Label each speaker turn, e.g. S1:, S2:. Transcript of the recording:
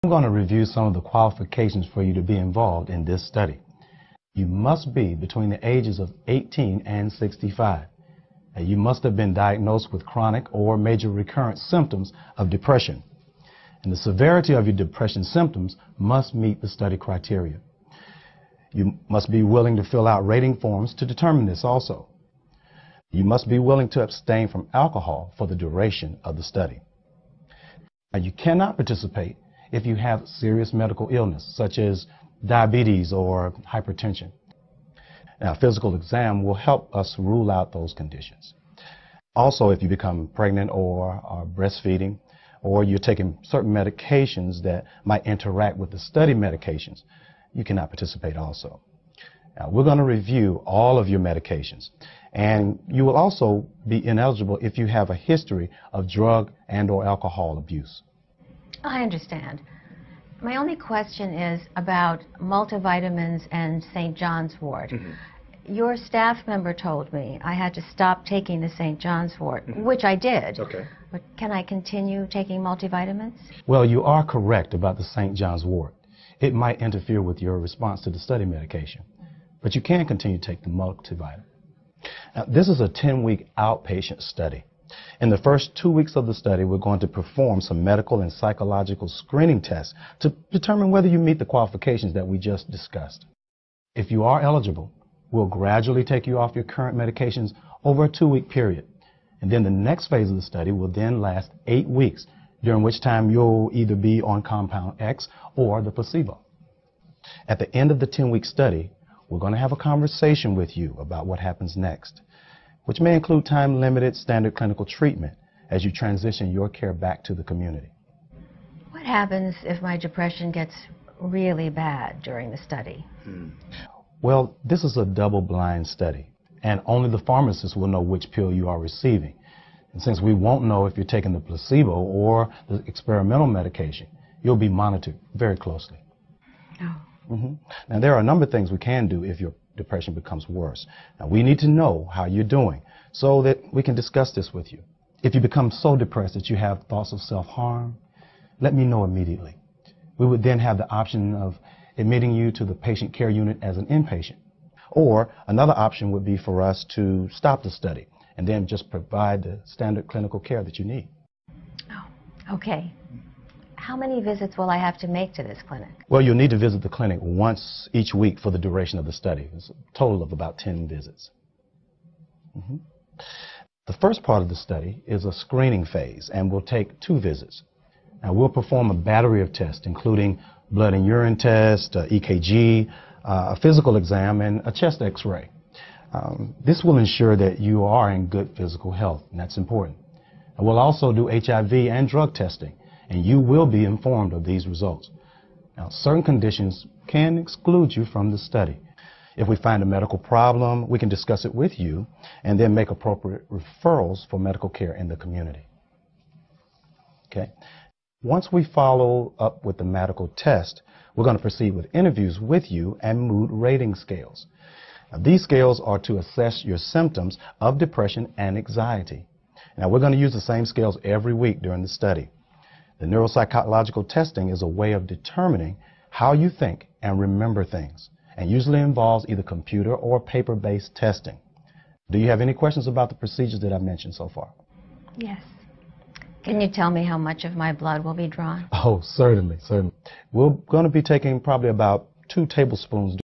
S1: I'm going to review some of the qualifications for you to be involved in this study. You must be between the ages of 18 and 65. And you must have been diagnosed with chronic or major recurrent symptoms of depression. And the severity of your depression symptoms must meet the study criteria. You must be willing to fill out rating forms to determine this also. You must be willing to abstain from alcohol for the duration of the study. Now, you cannot participate if you have serious medical illness, such as diabetes or hypertension. Now, a physical exam will help us rule out those conditions. Also, if you become pregnant or are breastfeeding, or you're taking certain medications that might interact with the study medications, you cannot participate also. Now, we're going to review all of your medications, and you will also be ineligible if you have a history of drug and or alcohol abuse.
S2: I understand. My only question is about multivitamins and St. John's wort. Your staff member told me I had to stop taking the St. John's wort, which I did.
S1: Okay.
S2: But can I continue taking multivitamins?
S1: Well, you are correct about the St. John's wort. It might interfere with your response to the study medication, but you can continue to take the multivitamin. Now, this is a 10-week outpatient study. In the first 2 weeks of the study, we're going to perform some medical and psychological screening tests to determine whether you meet the qualifications that we just discussed. If you are eligible, we'll gradually take you off your current medications over a 2-week period. And then the next phase of the study will then last 8 weeks, during which time you'll either be on compound X or the placebo. At the end of the 10-week study, we're going to have a conversation with you about what happens next, which may include time-limited standard clinical treatment as you transition your care back to the community.
S2: What happens if my depression gets really bad during the study?
S1: Well, this is a double-blind study, and only the pharmacist will know which pill you are receiving. And since we won't know if you're taking the placebo or the experimental medication, you'll be monitored very closely.
S2: Oh.
S1: Now, there are a number of things we can do if your depression becomes worse. Now, we need to know how you're doing so that we can discuss this with you. If you become so depressed that you have thoughts of self-harm, let me know immediately. We would then have the option of admitting you to the patient care unit as an inpatient. Or another option would be for us to stop the study and then just provide the standard clinical care that you need.
S2: Oh, okay. How many visits will I have to make to this clinic?
S1: Well, you'll need to visit the clinic once each week for the duration of the study. It's a total of about 10 visits. The first part of the study is a screening phase, and will take 2 visits. Now, we'll perform a battery of tests, including blood and urine test, EKG, a physical exam, and a chest x-ray. This will ensure that you are in good physical health, and that's important. And we'll also do HIV and drug testing, and you will be informed of these results. Now, certain conditions can exclude you from the study. If we find a medical problem, we can discuss it with you and then make appropriate referrals for medical care in the community. Okay. Once we follow up with the medical test, we're going to proceed with interviews with you and mood rating scales. Now, these scales are to assess your symptoms of depression and anxiety. Now, we're going to use the same scales every week during the study. The neuropsychological testing is a way of determining how you think and remember things, and usually involves either computer or paper-based testing. Do you have any questions about the procedures that I've mentioned so far?
S2: Yes. Can you tell me how much of my blood will be drawn?
S1: Oh, certainly, certainly. We're going to be taking probably about 2 tablespoons